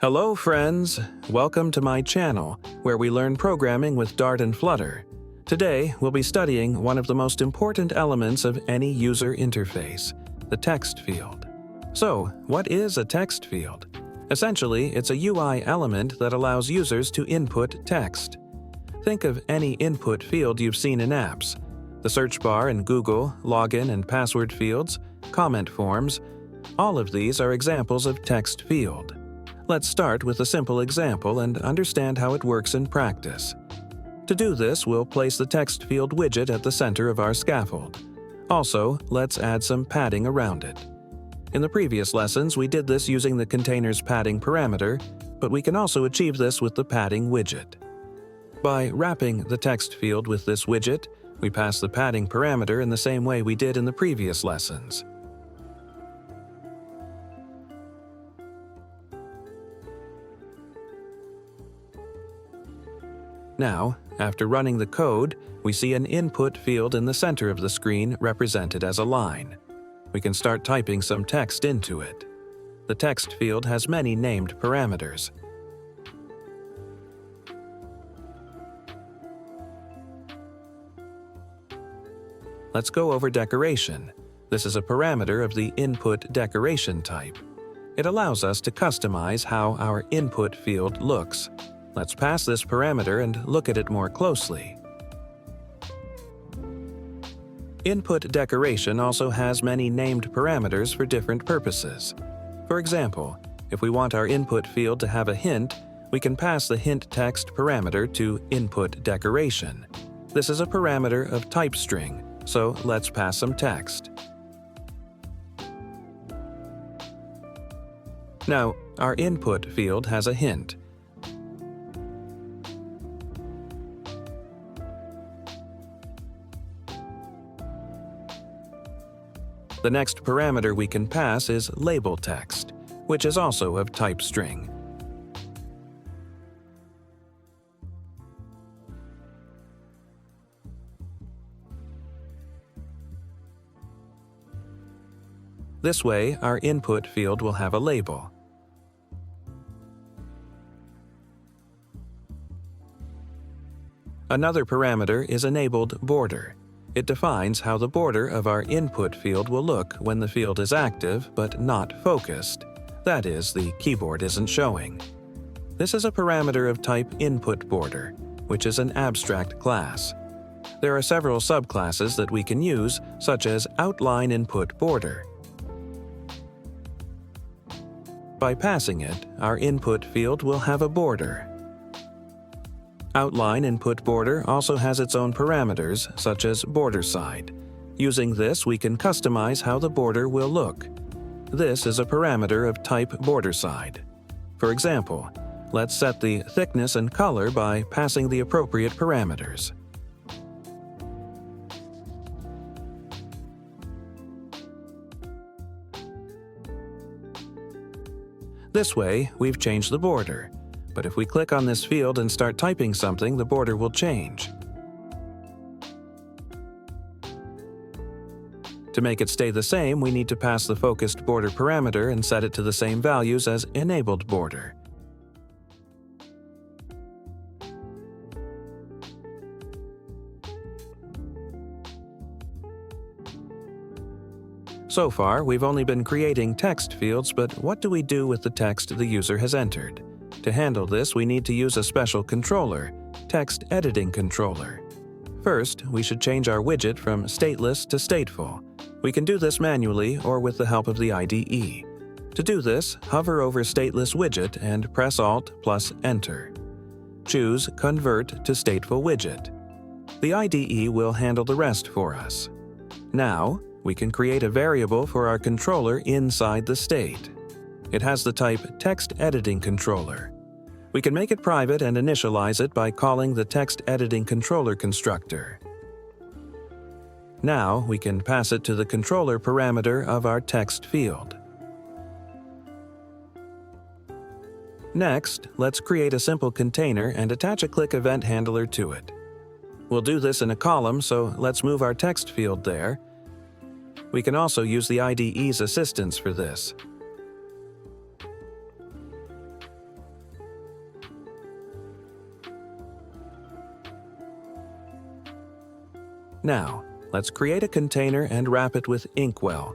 Hello friends! Welcome to my channel, where we learn programming with Dart and Flutter. Today, we'll be studying one of the most important elements of any user interface, the text field. So, what is a text field? Essentially, it's a UI element that allows users to input text. Think of any input field you've seen in apps: the search bar in Google, login and password fields, comment forms. All of these are examples of text field. Let's start with a simple example and understand how it works in practice. To do this, we'll place the TextField widget at the center of our scaffold. Also, let's add some padding around it. In the previous lessons, we did this using the container's padding parameter, but we can also achieve this with the padding widget. By wrapping the text field with this widget, we pass the padding parameter in the same way we did in the previous lessons. Now, after running the code, we see an input field in the center of the screen represented as a line. We can start typing some text into it. The text field has many named parameters. Let's go over decoration. This is a parameter of the input decoration type. It allows us to customize how our input field looks. Let's pass this parameter and look at it more closely. Input decoration also has many named parameters for different purposes. For example, if we want our input field to have a hint, we can pass the hint text parameter to input decoration. This is a parameter of type string, so let's pass some text. Now, our input field has a hint. The next parameter we can pass is label text, which is also of type string. This way, our input field will have a label. Another parameter is enabled border. It defines how the border of our input field will look when the field is active but not focused. That is, the keyboard isn't showing. This is a parameter of type input border, which is an abstract class. There are several subclasses that we can use, such as outline input border. By passing it, our input field will have a border. Outline input border also has its own parameters, such as border side. Using this, we can customize how the border will look. This is a parameter of type border side. For example, let's set the thickness and color by passing the appropriate parameters. This way, we've changed the border. But if we click on this field and start typing something, the border will change. To make it stay the same, we need to pass the focused border parameter and set it to the same values as enabled border. So far, we've only been creating text fields, but what do we do with the text the user has entered? To handle this, we need to use a special controller, Text Editing Controller. First, we should change our widget from stateless to stateful. We can do this manually or with the help of the IDE. To do this, hover over Stateless Widget and press Alt plus Enter. Choose Convert to Stateful Widget. The IDE will handle the rest for us. Now, we can create a variable for our controller inside the state. It has the type Text Editing Controller. We can make it private and initialize it by calling the Text Editing Controller constructor. Now we can pass it to the controller parameter of our text field. Next, let's create a simple container and attach a click event handler to it. We'll do this in a column, so let's move our text field there. We can also use the IDE's assistance for this. Now, let's create a container and wrap it with inkwell.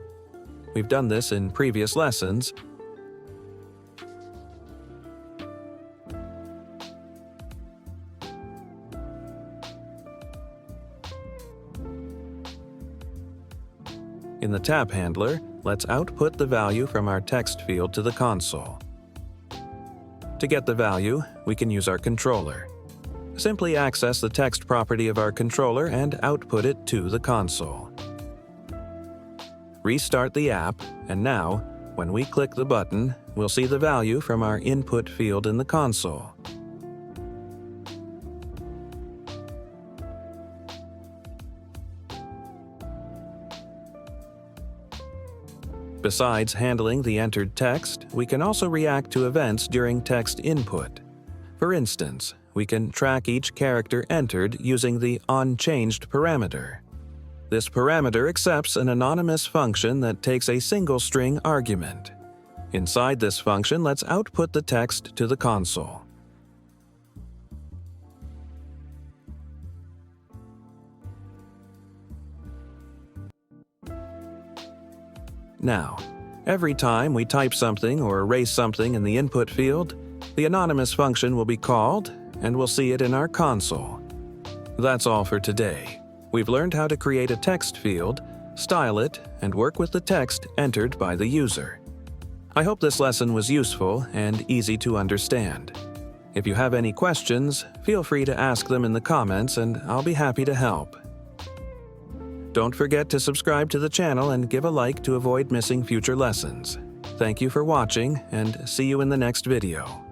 We've done this in previous lessons. In the tab handler, let's output the value from our text field to the console. To get the value, we can use our controller. Simply access the text property of our controller and output it to the console. Restart the app, and now, when we click the button, we'll see the value from our input field in the console. Besides handling the entered text, we can also react to events during text input. For instance, we can track each character entered using the onChanged parameter. This parameter accepts an anonymous function that takes a single string argument. Inside this function, let's output the text to the console. Now, every time we type something or erase something in the input field, the anonymous function will be called, and we'll see it in our console. That's all for today. We've learned how to create a text field, style it, and work with the text entered by the user. I hope this lesson was useful and easy to understand. If you have any questions, feel free to ask them in the comments and I'll be happy to help. Don't forget to subscribe to the channel and give a like to avoid missing future lessons. Thank you for watching, and see you in the next video.